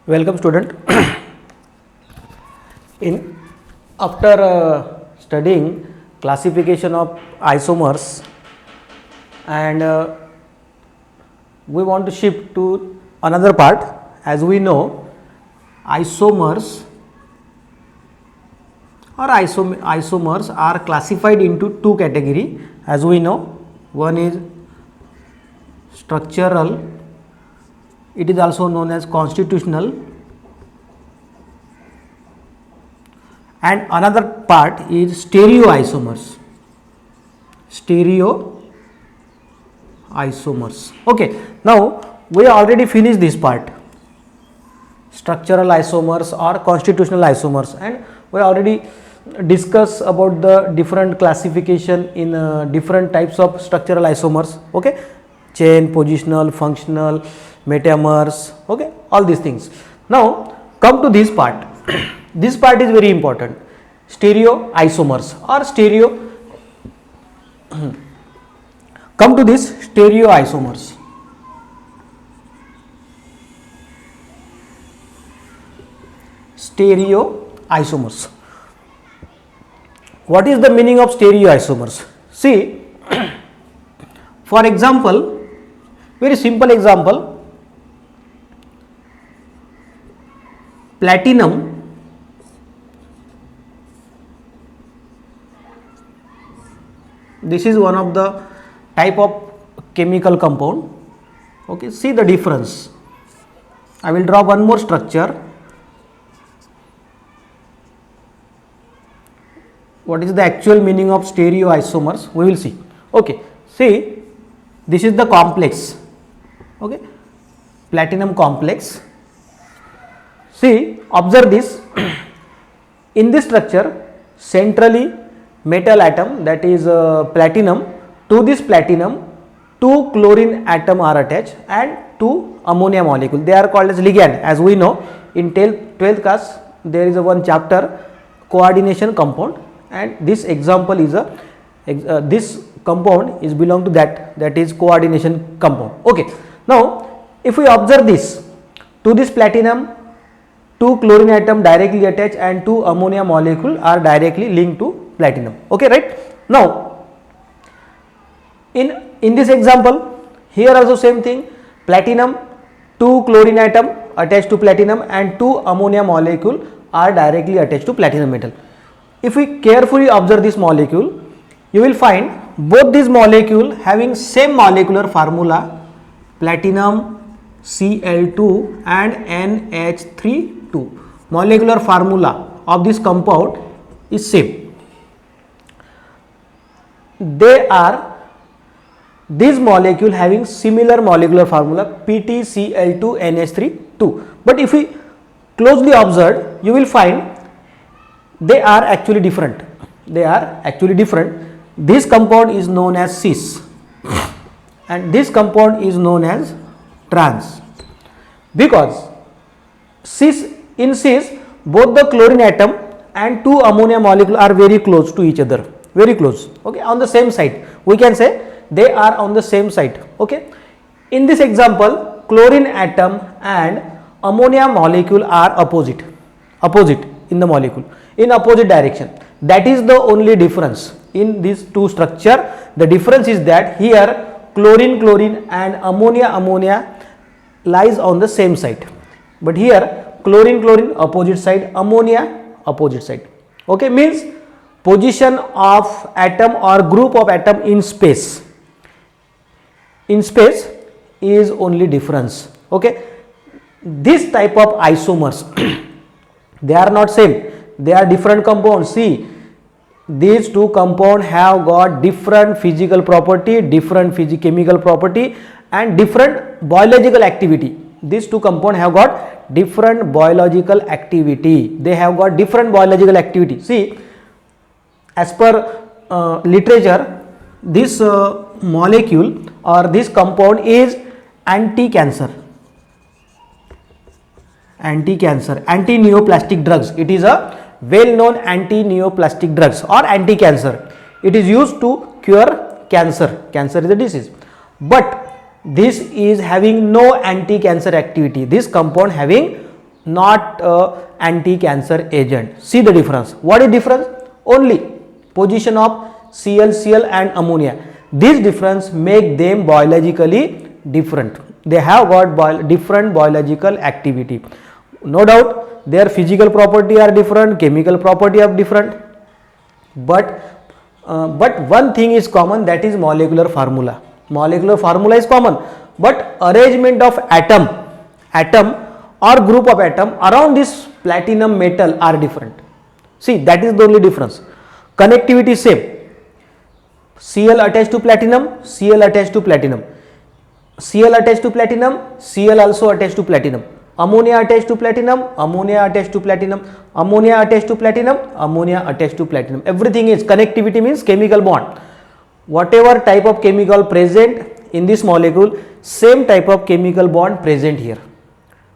Welcome student. In after studying classification of isomers and we want to shift to another part. As we know, isomers are classified into two category. As we know, one is structural, it is also known as constitutional, and another part is stereoisomers. Okay, now we already finished this part, structural isomers or constitutional isomers, and we already discuss about the different classification in different types of structural isomers. Okay, chain, positional, functional, metamers, okay, all these things. Now come to this part. This part is very important, stereoisomers or stereo. Come to this stereoisomers. Stereoisomers. What is the meaning of stereoisomers? See, for example, very simple example, platinum this is one of the type of chemical compound. Okay, see the difference. I will draw one more structure. What is the actual meaning of stereoisomers? We will see. Okay, see, this is the complex. Okay, platinum complex. See, observe this. In this structure, centrally metal atom, that is platinum, to this platinum two chlorine atom are attached and two ammonia molecule. They are called as ligand. As we know, in 12th class there is a one chapter, coordination compound, and this example is this compound is belong to that is coordination compound. Okay, now if we observe this, to this platinum two chlorine atom directly attached and two ammonia molecule are directly linked to platinum. Okay, right? Now in this example, here also same thing, platinum two chlorine atom attached to platinum and two ammonia molecule are directly attached to platinum metal. If we carefully observe this molecule, you will find both these molecule having same molecular formula, platinum Cl2 and NH32. Molecular formula of this compound is same. These molecule having similar molecular formula, PtCl2NH32. But if we closely observe, you will find they are actually different. This compound is known as cis and this compound is known as trans, because in cis both the chlorine atom and two ammonia molecule are very close to each other, very close. Okay, on the same side, we can say they are on the same side. Okay, in this example, chlorine atom and ammonia molecule are opposite in the molecule, in opposite direction. That is the only difference in these two structure. The difference is that here chlorine and ammonia lies on the same side, but here chlorine opposite side, ammonia opposite side. Okay, means position of atom or group of atom in space is only difference. Okay, this type of isomers they are not same, they are different compounds. See, these two compounds have got different physical property, different chemical property and different biological activity. These two compounds have got different biological activity. They have got different biological activity. See, as per literature, this molecule or this compound is anti-cancer, anti-neoplastic drugs. It is a well-known anti-neoplastic drugs or anti-cancer. It is used to cure cancer. Cancer is a disease, but this is having no anti-cancer activity. This compound having not anti-cancer agent. See the difference. What is difference? Only position of ClCl and ammonia. This difference make them biologically different. They have got different biological activity. No doubt their physical property are different, chemical property are different, but one thing is common, that is molecular formula. Molecular formula is common, but arrangement of atom or group of atom around this platinum metal are different. See, that is the only difference. Connectivity same. Cl attached to platinum, Cl attached to platinum, Cl attached to platinum, Cl also attached to platinum, ammonia attached to platinum, ammonia attached to platinum, ammonia attached to platinum, ammonia attached to platinum. Everything is connectivity, means chemical bond. Whatever type of chemical present in this molecule, same type of chemical bond present here.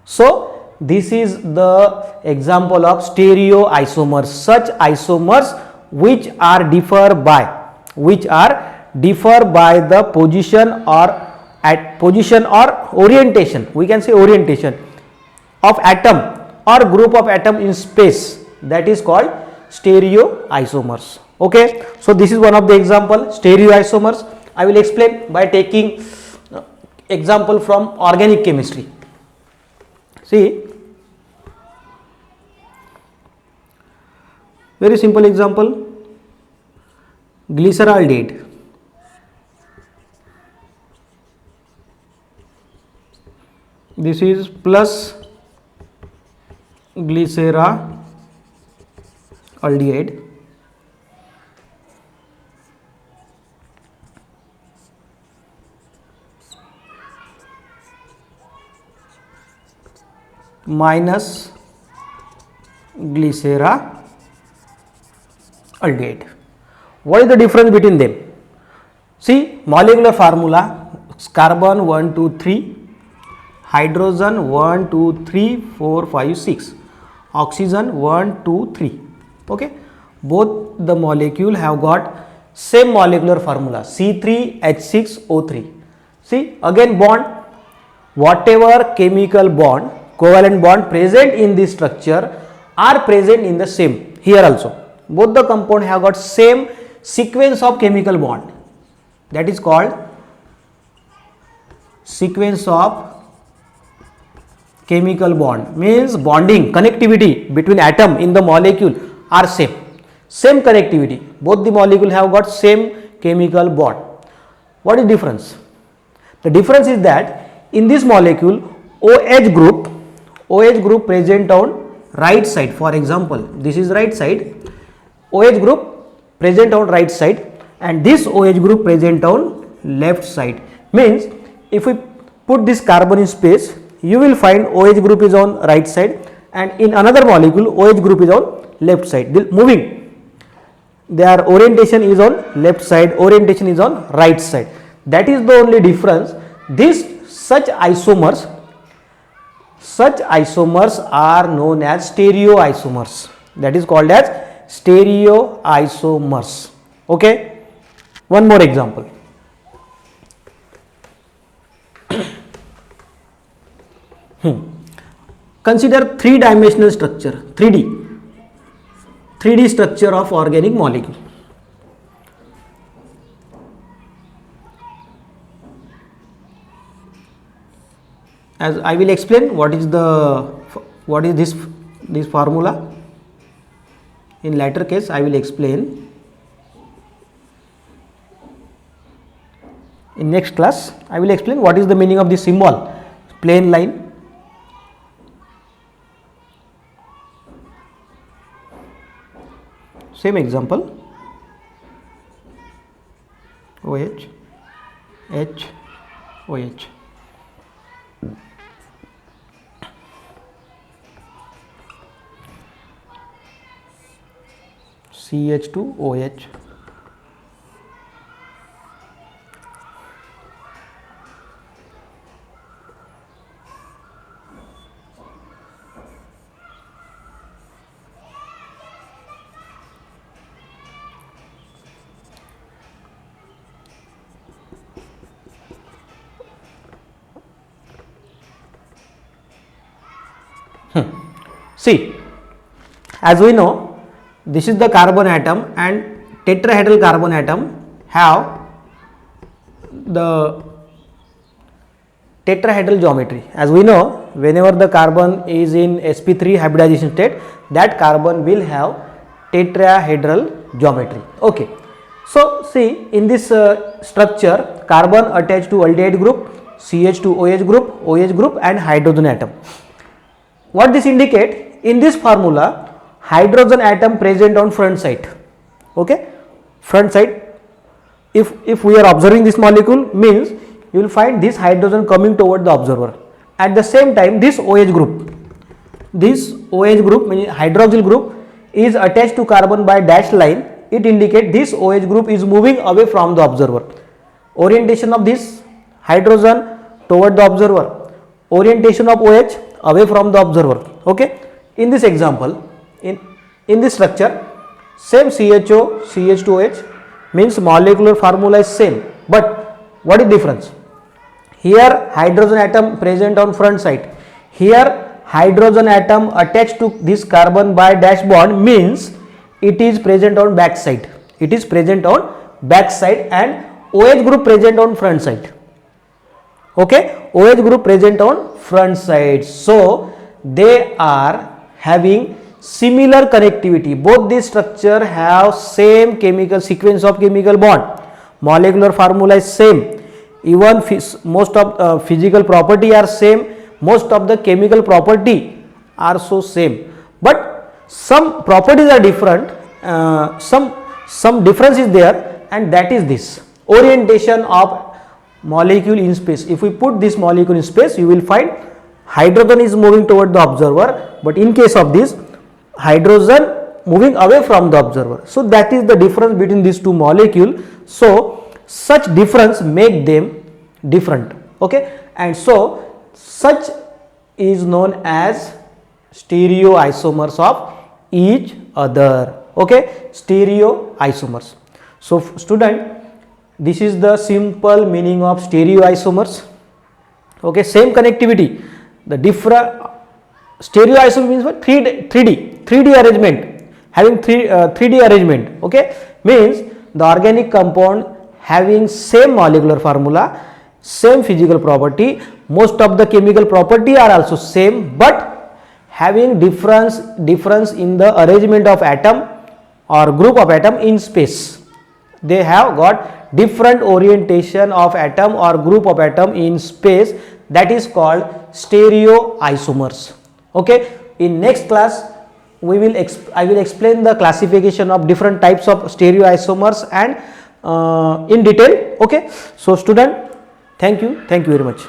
So this is the example of stereoisomers, such isomers which are differ by the position or orientation, we can say orientation of atom or group of atom in space, that is called stereoisomers. Okay, so this is one of the example, stereoisomers. I will explain by taking example from organic chemistry. See, very simple example, glyceraldehyde. This is plus glyceraldehyde minus glyceraldehyde. What is the difference between them? See, molecular formula, carbon 1 2 3, hydrogen 1 2 3 4 5 6, oxygen 1 2 3. Okay, both the molecule have got same molecular formula, C3H6O3. See, again bond, whatever chemical bond, covalent bond present in this structure are present in the same here also. Both the compound have got same sequence of chemical bond, that is called sequence of chemical bond, means bonding, connectivity between atom in the molecule are same connectivity. Both the molecule have got same chemical bond. What is difference? The difference is that in this molecule OH group present on right side. For example, this is right side, OH group present on right side, and this OH group present on left side. Means if we put this carbon in space, you will find OH group is on right side, and in another molecule OH group is on left side. Moving, their orientation is on left side, orientation is on right side. That is the only difference. Such isomers are known as stereoisomers. That is called as stereoisomers. Okay, one more example. Consider three-dimensional structure, 3D structure of organic molecule. As I will explain what is this formula. In later case I will explain. In next class I will explain what is the meaning of this symbol, plain line. Same example, OH, H, OH. CH2OH. See, as we know, this is the carbon atom, and tetrahedral carbon atom have the tetrahedral geometry. As we know, whenever the carbon is in sp3 hybridization state, that carbon will have tetrahedral geometry. Okay. So, see, in this structure, carbon attached to aldehyde group, CH2OH group, OH group, and hydrogen atom. What this indicate? In this formula, hydrogen atom present on front side. Okay, front side. If we are observing this molecule, means you will find this hydrogen coming toward the observer. At the same time, this OH group means hydroxyl group is attached to carbon by dashed line. It indicates this OH group is moving away from the observer. Orientation of this hydrogen toward the observer, orientation of OH away from the observer. Okay, in this example, in this structure, same CHO, CH2OH, means molecular formula is same, but what is difference? Here hydrogen atom present on front side, here hydrogen atom attached to this carbon by dash bond, means it is present on back side. It is present on back side, and OH group present on front side. Okay, OH group present on front side. So they are having similar connectivity. Both these structure have same chemical sequence of chemical bond. Molecular formula is same. Even most of physical property are same. Most of the chemical property are so same. But some properties are different. Some difference is there, and that is this orientation of molecule in space. If we put this molecule in space, you will find hydrogen is moving toward the observer, but in case of this, hydrogen moving away from the observer. So that is the difference between these two molecules. So such difference make them different. Okay, and so such is known as stereoisomers of each other. Okay, stereoisomers. So student, this is the simple meaning of stereoisomers. Okay, same connectivity. The different stereoisomer means what? 3D arrangement, having 3D arrangement. Okay, means the organic compound having same molecular formula, same physical property, most of the chemical property are also same, but having difference in the arrangement of atom or group of atom in space. They have got different orientation of atom or group of atom in space. That is called stereoisomers. Okay, in next class I will explain the classification of different types of stereoisomers and in detail. Okay, so student, thank you very much.